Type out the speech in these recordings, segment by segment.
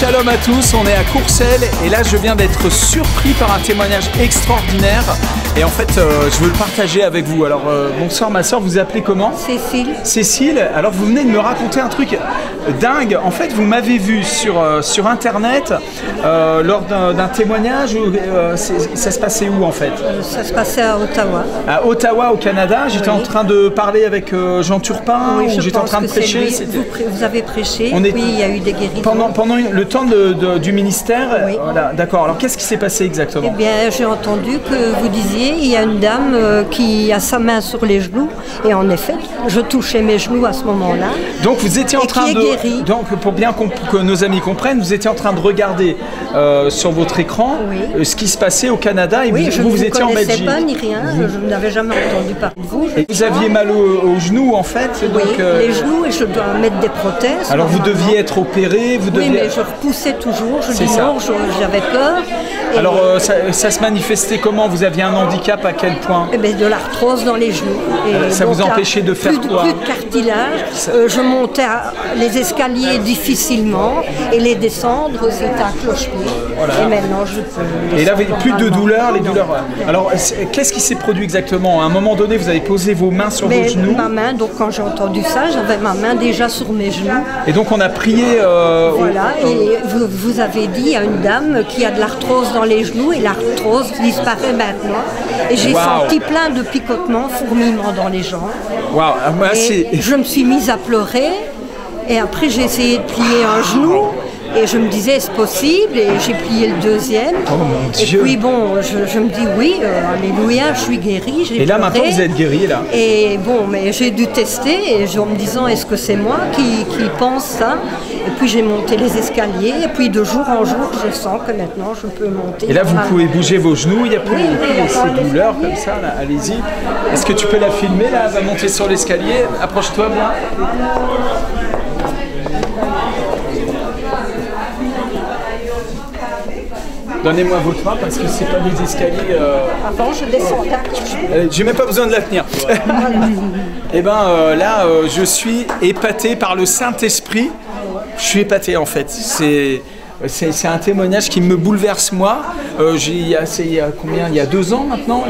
Shalom à tous, on est à Courcelles et là je viens d'être surpris par un témoignage extraordinaire et en fait je veux le partager avec vous. Alors bonsoir ma soeur, vous vous appelez comment? Cécile. Cécile, alors vous venez de me raconter un truc dingue. En fait vous m'avez vu sur internet lors d'un témoignage où, ça se passait où en fait? Ça se passait à Ottawa. À Ottawa au Canada, j'étais en train de parler avec Jean Turpin, Oui, ou j'étais en train de prêcher. Vous avez prêché, On est- puis il y a eu des guérisons. Pendant le temps du ministère, Oui. voilà, d'accord. Alors qu'est-ce qui s'est passé Eh exactement? bien, j'ai entendu que vous disiez, il y a une dame qui a sa main sur les genoux, et en effet, je touchais mes genoux à ce moment-là. Donc vous étiez en Et train qui est de... guéri. Donc pour bien que nos amis comprennent, vous étiez en train de regarder sur votre écran Oui. ce qui se passait au Canada et Oui, je ne vous vous étiez en connaissais Belgique. pas ni rien, je n'avais jamais entendu parler de vous. Et vous aviez mal aux genoux en fait. Oui, Donc, les genoux, et je dois mettre des prothèses. alors vous normalement. deviez être opéré, vous Oui, deviez... mais je repoussais toujours, je C'est dis ça. non, j'avais peur. Et Alors ça se manifestait comment? Vous aviez un handicap à quel point? eh ben, de l'arthrose dans les genoux. Et Ça donc, vous empêchait de faire plus quoi? Plus de cartilage. Je montais les escaliers difficilement et les descendre, c'était un cloche-pied. Voilà. Et maintenant, je peux. Et là, vous n'avez plus de normalement. douleurs, les Non. douleurs. Alors, qu'est-ce qui s'est produit exactement? À un moment donné, vous avez posé vos mains sur vos Mais genoux. ma main, donc quand j'ai entendu ça, j'avais ma main déjà sur mes genoux. Et donc, on a prié. Voilà, et vous avez dit à une dame qui a de l'arthrose dans les genoux et l'arthrose disparaît maintenant. Et j'ai Wow. senti plein de picotements, fourmillements dans les jambes. Waouh, moi, c'est. Et je me suis mise à pleurer et après j'ai essayé de plier un genou et je me disais est-ce possible et j'ai plié le deuxième. Oh mon Et Dieu. puis bon, je me dis oui, alléluia, je suis guérie. Et là, maintenant, vous êtes guéri, là. Et bon, mais j'ai dû tester et en me disant est-ce que c'est moi qui pense ça? Et puis j'ai monté les escaliers et puis de jour en jour, je sens que maintenant je peux monter. Et là, vous normalement. pouvez bouger vos genoux, il n'y a plus, Oui, il y a plus oui, ces attendez. douleurs comme ça, là. Allez-y. Est-ce que tu peux la filmer, là? Elle va monter sur l'escalier. Approche-toi bien. Donnez-moi votre main parce que c'est pas des escaliers. Avant, je descendais. J'ai même pas besoin de la tenir. Et ben là, je suis épaté par le Saint-Esprit. Je suis épaté en fait. C'est un témoignage qui me bouleverse moi. Il y a combien? Il y a 2 ans maintenant.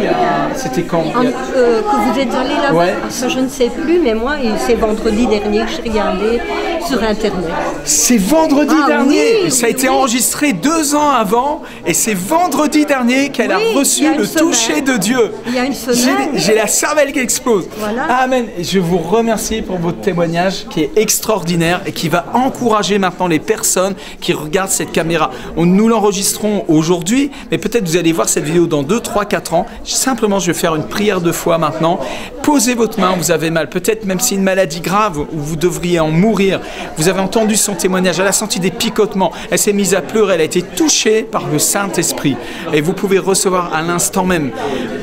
C'était quand? Que vous êtes allé là-bas, Ouais. ça, je ne sais plus, mais moi, c'est vendredi dernier que j'ai regardé sur Internet. C'est vendredi Ah dernier. oui, Ça a été oui. enregistré 2 ans avant et c'est vendredi dernier qu'elle a Oui, il y reçu a une le semaine. toucher de Dieu. Il y a une semaine. J'ai la cervelle qui explose. Voilà. Amen. Et je vous remercie pour votre témoignage qui est extraordinaire et qui va encourager maintenant les personnes qui regardent cette caméra. Nous l'enregistrons aujourd'hui, mais peut-être vous allez voir cette vidéo dans 2, 3, 4 ans. Simplement, je vais faire une prière de foi maintenant. Posez votre main, vous avez mal. Peut-être même si une maladie grave où vous devriez en mourir. Vous avez entendu son témoignage, elle a senti des picotements. Elle s'est mise à pleurer, elle a été touchée par le Saint-Esprit. Et vous pouvez recevoir à l'instant même.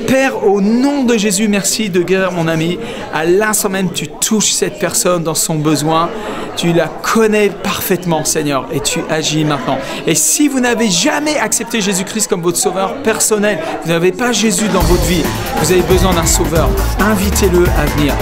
Père, au nom de Jésus, merci de guérir mon ami. À l'instant même, tu touches cette personne dans son besoin. Tu la connais parfaitement, Seigneur, et tu agis maintenant. Et si vous n'avez jamais accepté Jésus-Christ comme votre sauveur personnel, vous n'avez pas Jésus dans votre vie, vous avez besoin d'un sauveur, invitez-le à venir.